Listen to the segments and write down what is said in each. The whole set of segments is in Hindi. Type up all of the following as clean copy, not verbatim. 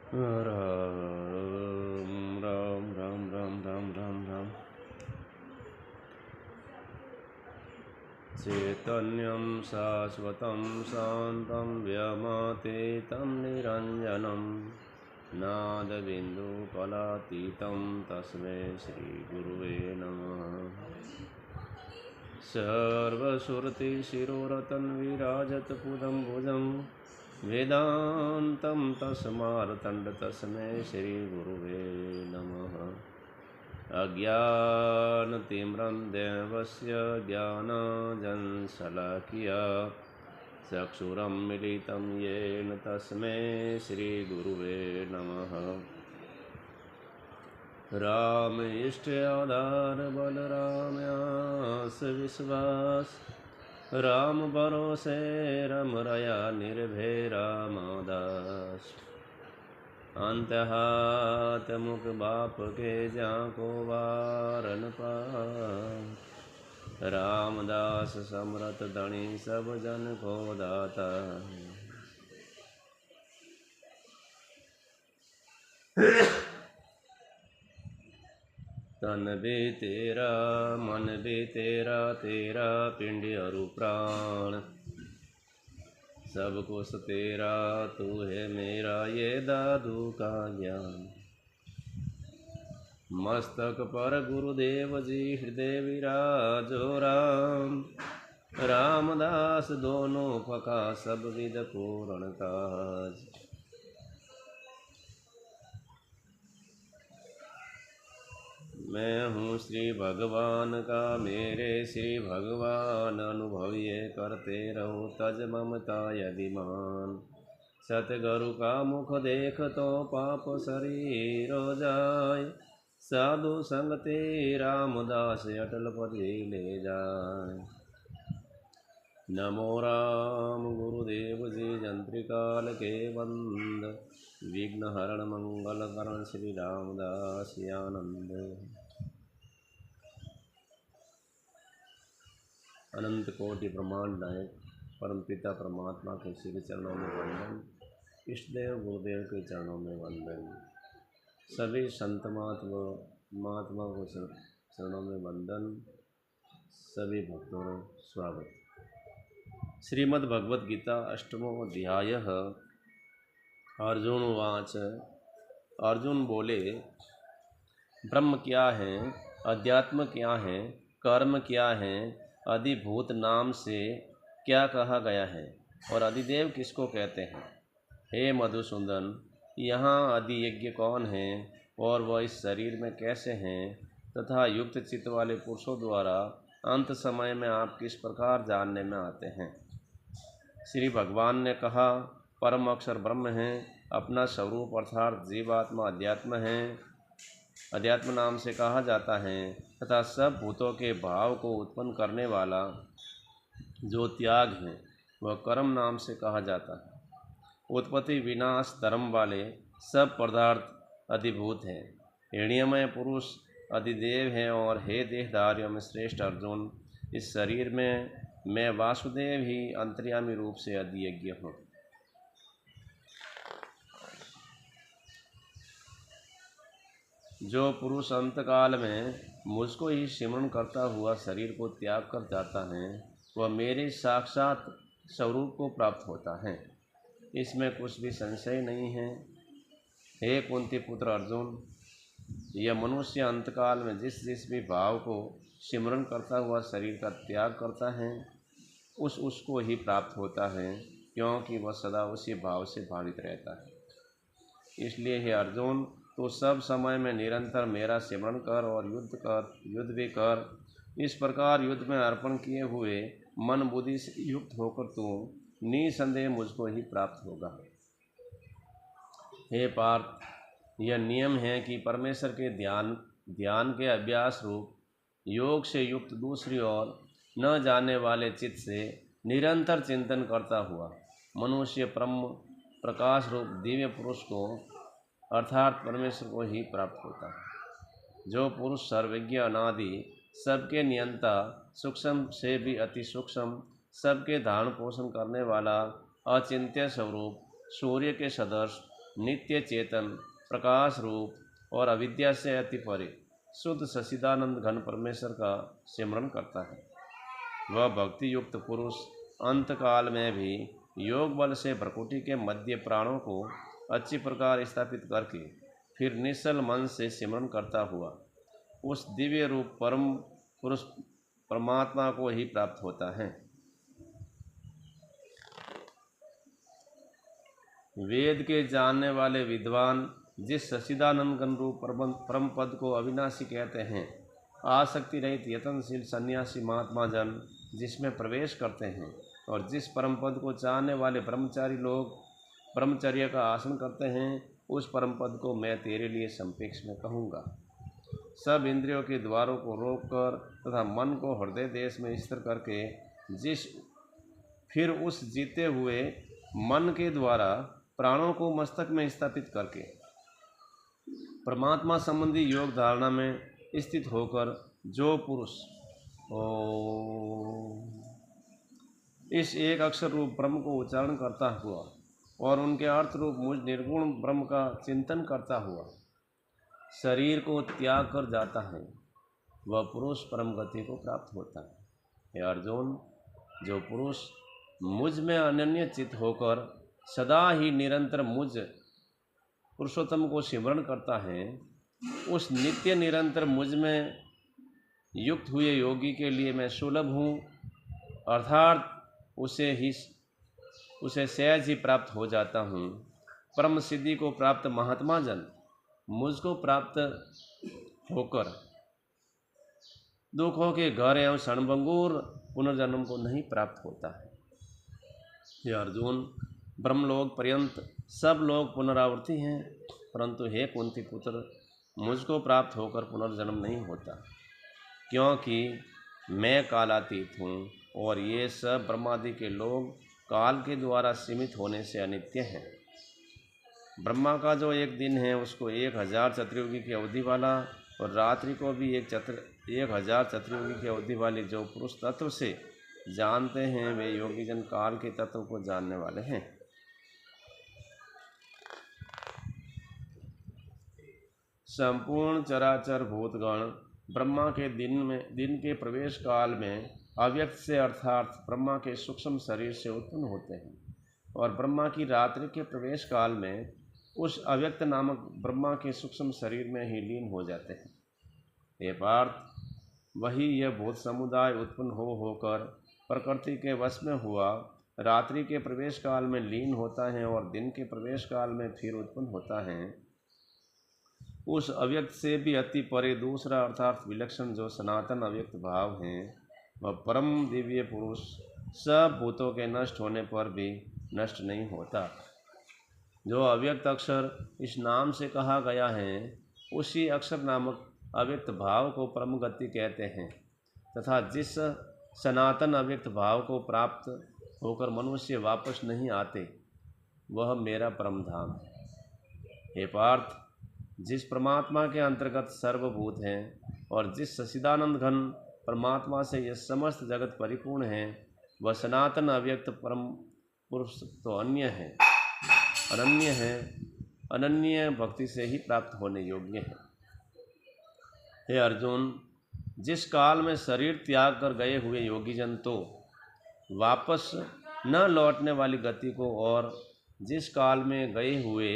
राम राम राम राम राम राम राम। चैतन्यं शाश्वतं शान्तं व्योमातीतं निरञ्जनं नादबिन्दुफलातीतं तस्मै श्रीगुरुवे नमः। सर्वश्रुतिशिरोरतन्विराजतपुजं वेदान्तं तस्मार्तण्ड तस्मै श्रीगुरुवे नमः। अज्ञानतिम्रं देवस्य ज्ञानाञ्जनशलाकया चक्षुरुन्मीलितं येन तस्मै श्रीगुरुवे नमः। राम इष्ट आधार बलरामयास विश्वास राम भरोसे रम रया निर्भय रामदास। अंतहात मुख बाप के जाको वारन पार रामदास समरथ धनी सब जन को दाता। तन भी तेरा मन भी तेरा तेरा पिंड अरु प्राण सब कुछ तेरा तू है मेरा ये दादू का ज्ञान। मस्तक पर गुरुदेव जी हृदय विराजो राम रामदास दोनों फका सब विद पूर्ण काज। मैं हूँ श्री भगवान का मेरे श्री भगवान अनुभव ये करते रहो तज ममता अभिमान। सतगुरु का मुख देख तो पाप शरीर जाय साधु संगते रामदास अटल पदे ले जाय। नमो राम गुरुदेव जी जंत्रिकाल के बंद विघ्न हरण मंगल करण श्री रामदास आनंद। अनंत कोटि ब्रह्मांड नायक परम पिता परमात्मा के श्री चरणों में वंदन। इष्टदेव गुरुदेव के चरणों में वंदन। सभी संत महात्मा को चरणों में वंदन। सभी भक्तों को स्वागत। श्रीमद् भगवद गीता अष्टमो अध्याय। अर्जुन उवाच। अर्जुन बोले, ब्रह्म क्या है, अध्यात्म क्या है, कर्म क्या है, अधिभूत नाम से क्या कहा गया है और अधिदेव किसको कहते हैं। हे मधुसूदन, यहाँ अधियज्ञ कौन है और वह इस शरीर में कैसे हैं तथा युक्त चित्त वाले पुरुषों द्वारा अंत समय में आप किस प्रकार जानने में आते हैं। श्री भगवान ने कहा, परम अक्षर ब्रह्म है, अपना स्वरूप अर्थात जीवात्मा अध्यात्म है, अध्यात्म नाम से कहा जाता है तथा सब भूतों के भाव को उत्पन्न करने वाला जो त्याग है वह कर्म नाम से कहा जाता है। उत्पत्ति विनाश धर्म वाले सब पदार्थ अधिभूत हैं। हिरण्यमय पुरुष अधिदेव हैं और हे देहधारियों में श्रेष्ठ अर्जुन, इस शरीर में मैं वासुदेव ही अंतर्यामी रूप से अधियज्ञ हूँ। जो पुरुष अंतकाल में मुझको ही सिमरण करता हुआ शरीर को त्याग कर जाता है वह मेरे साक्षात स्वरूप को प्राप्त होता है, इसमें कुछ भी संशय नहीं है। हे कुंती पुत्र अर्जुन, यह मनुष्य अंतकाल में जिस जिस भी भाव को सिमरण करता हुआ शरीर का त्याग करता है उसको ही प्राप्त होता है, क्योंकि वह सदा उसी भाव से भावित रहता है। इसलिए हे अर्जुन, तो सब समय में निरंतर मेरा सिमरण कर और युद्ध भी कर। इस प्रकार युद्ध में अर्पण किए हुए मन बुद्धि से युक्त होकर तू निसंदेह मुझको ही प्राप्त होगा। हे पार्थ, यह नियम है कि परमेश्वर के ध्यान के अभ्यास रूप योग से युक्त दूसरी ओर न जाने वाले चित्त से निरंतर चिंतन करता हुआ मनुष्य ब्रह्म प्रकाश रूप दिव्य पुरुष को अर्थात परमेश्वर को ही प्राप्त होता है। जो पुरुष सर्वज्ञ अनादि सबके नियंता सूक्ष्म से भी अति सूक्ष्म सबके धारण पोषण करने वाला अचिंत्य स्वरूप सूर्य के सदृश नित्य चेतन प्रकाश रूप और अविद्या से अति परे शुद्ध सच्चिदानंद घन परमेश्वर का सिमरन करता है, वह भक्ति युक्त पुरुष अंतकाल में भी योग बल से भ्रकुटी के मध्य प्राणों को अच्छी प्रकार स्थापित करके फिर निश्चल मन से सिमरन करता हुआ उस दिव्य रूप परम पुरुष परमात्मा को ही प्राप्त होता है। वेद के जानने वाले विद्वान जिस सच्चिदानंद घन रूप परम पद को अविनाशी कहते हैं, आसक्ति रहित यत्नशील सन्यासी महात्मा जन जिसमें प्रवेश करते हैं और जिस परम पद को चाहने वाले ब्रह्मचारी लोग ब्रह्मचर्य का आसन करते हैं, उस परम पद को मैं तेरे लिए संपेक्ष में कहूँगा। सब इंद्रियों के द्वारों को रोककर तथा मन को हृदय देश में स्थिर करके फिर उस जीते हुए मन के द्वारा प्राणों को मस्तक में स्थापित करके परमात्मा संबंधी योग धारणा में स्थित होकर जो पुरुष इस एक अक्षर रूप ब्रह्म को उच्चारण करता हुआ और उनके अर्थ रूप मुझ निर्गुण ब्रह्म का चिंतन करता हुआ शरीर को त्याग कर जाता है, वह पुरुष परम गति को प्राप्त होता है। हे अर्जुन, जो पुरुष मुझ में अनन्य चित्त होकर सदा ही निरंतर मुझ पुरुषोत्तम को सिमरण करता है, उस नित्य निरंतर मुझ में युक्त हुए योगी के लिए मैं सुलभ हूँ, अर्थात उसे सहज ही प्राप्त हो जाता हूँ। परम सिद्धि को प्राप्त महात्मा जन मुझको प्राप्त होकर दुखों के घर एवं क्षणभंगुर पुनर्जन्म को नहीं प्राप्त होता है। हे अर्जुन, ब्रह्मलोक पर्यंत सब लोग पुनरावृत्ति हैं, परंतु हे कुंती पुत्र, मुझको प्राप्त होकर पुनर्जन्म नहीं होता, क्योंकि मैं कालातीत हूँ और ये सब ब्रह्मादि के लोग काल के द्वारा सीमित होने से अनित्य हैं। ब्रह्मा का जो एक दिन है उसको 1000 चतुर्युगी की अवधि वाला और रात्रि को भी 1000 चतुर्युगी की अवधि वाली जो पुरुष तत्व से जानते हैं, वे योगीजन काल के तत्व को जानने वाले हैं। संपूर्ण चराचर भूतगण ब्रह्मा के दिन के प्रवेश काल में अव्यक्त से अर्थात ब्रह्मा के सूक्ष्म शरीर से उत्पन्न होते हैं और ब्रह्मा की रात्रि के प्रवेश काल में उस अव्यक्त नामक ब्रह्मा के सूक्ष्म शरीर में ही लीन हो जाते हैं। हे पार्थ, वही यह भूत समुदाय उत्पन्न होकर प्रकृति के वश में हुआ रात्रि के प्रवेश काल में लीन होता है और दिन के प्रवेश काल में फिर उत्पन्न होता है। उस अव्यक्त से भी अति परे दूसरा अर्थात विलक्षण जो सनातन अव्यक्त भाव है, वह परम दिव्य पुरुष सब भूतों के नष्ट होने पर भी नष्ट नहीं होता। जो अव्यक्त अक्षर इस नाम से कहा गया है, उसी अक्षर नामक अव्यक्त भाव को परम गति कहते हैं तथा जिस सनातन अव्यक्त भाव को प्राप्त होकर मनुष्य वापस नहीं आते, वह मेरा परम धाम है। हे पार्थ, जिस परमात्मा के अंतर्गत सर्वभूत हैं और जिस सच्चिदानंद घन परमात्मा से यह समस्त जगत परिपूर्ण है, वह सनातन अव्यक्त परम पुरुष तो अनन्य है, अनन्य भक्ति से ही प्राप्त होने योग्य है। हे अर्जुन, जिस काल में शरीर त्याग कर गए हुए योगीजन तो वापस न लौटने वाली गति को और जिस काल में गए हुए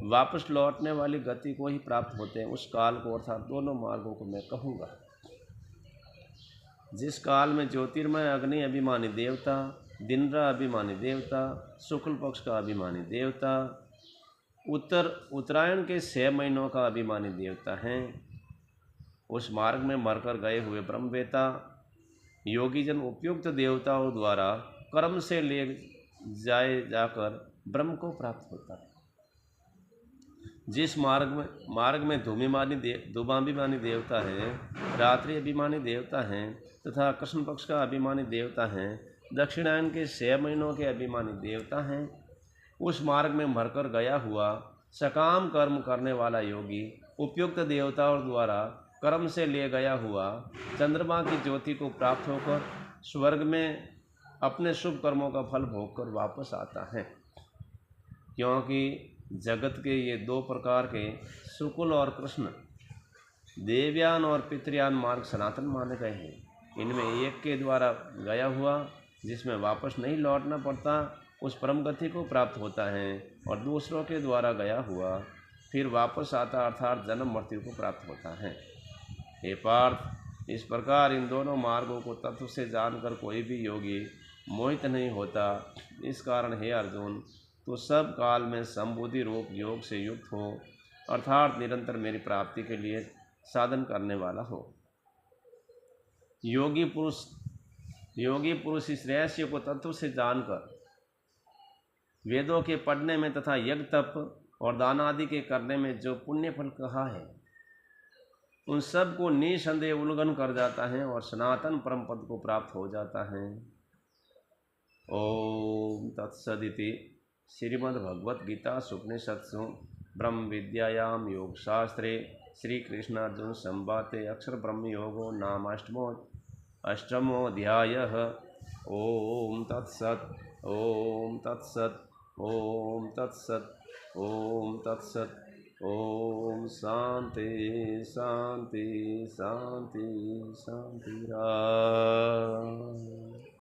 वापस लौटने वाली गति को ही प्राप्त होते हैं, उस काल को अर्थात दोनों मार्गों को मैं कहूँगा। जिस काल में ज्योतिर्मय अग्नि अभिमानी देवता, दिनरा अभिमानी देवता, शुक्ल पक्ष का अभिमानी देवता, उत्तरायण के 6 महीनों का अभिमानी देवता हैं, उस मार्ग में मरकर गए हुए ब्रह्मवेता योगीजन उपयुक्त देवताओं द्वारा कर्म से ले जाकर ब्रह्म को प्राप्त होता है। जिस मार्ग में धूमाभिमानी देवता है, रात्रि अभिमानी देवता हैं तथा कृष्ण पक्ष का अभिमानी देवता हैं, दक्षिणायन के 6 महीनों के अभिमानी देवता हैं, उस मार्ग में मरकर गया हुआ सकाम कर्म करने वाला योगी उपयुक्त देवताओं द्वारा कर्म से ले गया हुआ चंद्रमा की ज्योति को प्राप्त होकर स्वर्ग में अपने शुभ कर्मों का फल भोगकर वापस आता है। क्योंकि जगत के ये दो प्रकार के शुक्ल और कृष्ण देवयान और पितृयान मार्ग सनातन माने गए हैं। इनमें एक के द्वारा गया हुआ जिसमें वापस नहीं लौटना पड़ता उस परम गति को प्राप्त होता है, और दूसरों के द्वारा गया हुआ फिर वापस आता अर्थात जन्म मृत्यु को प्राप्त होता है। हे पार्थ, इस प्रकार इन दोनों मार्गों को तत्व से जानकर कोई भी योगी मोहित नहीं होता। इस कारण हे अर्जुन, तो सब काल में संबुद्धि रूप योग से युक्त हो, अर्थात निरंतर मेरी प्राप्ति के लिए साधन करने वाला हो। योगी पुरुष इस रहस्य को तत्व से जानकर वेदों के पढ़ने में तथा यज्ञ तप और दान आदि के करने में जो पुण्य फल कहा है उन सब को निसंदेह उल्लंघन कर जाता है और सनातन परम पद को प्राप्त हो जाता है। ओम तत्सदिति श्रीमद्भगवद्गीता उपनिषत्सु ब्रह्म विद्यायां योगशास्त्रे श्री कृष्ण अर्जुन संवादे अक्षर ब्रह्म योगो नाम अष्टमोऽध्यायः। ओम तत्सत् ओम तत्सत् ओम तत्सत् ओम तत्सत्। ओम शांति शांति शांति शांति।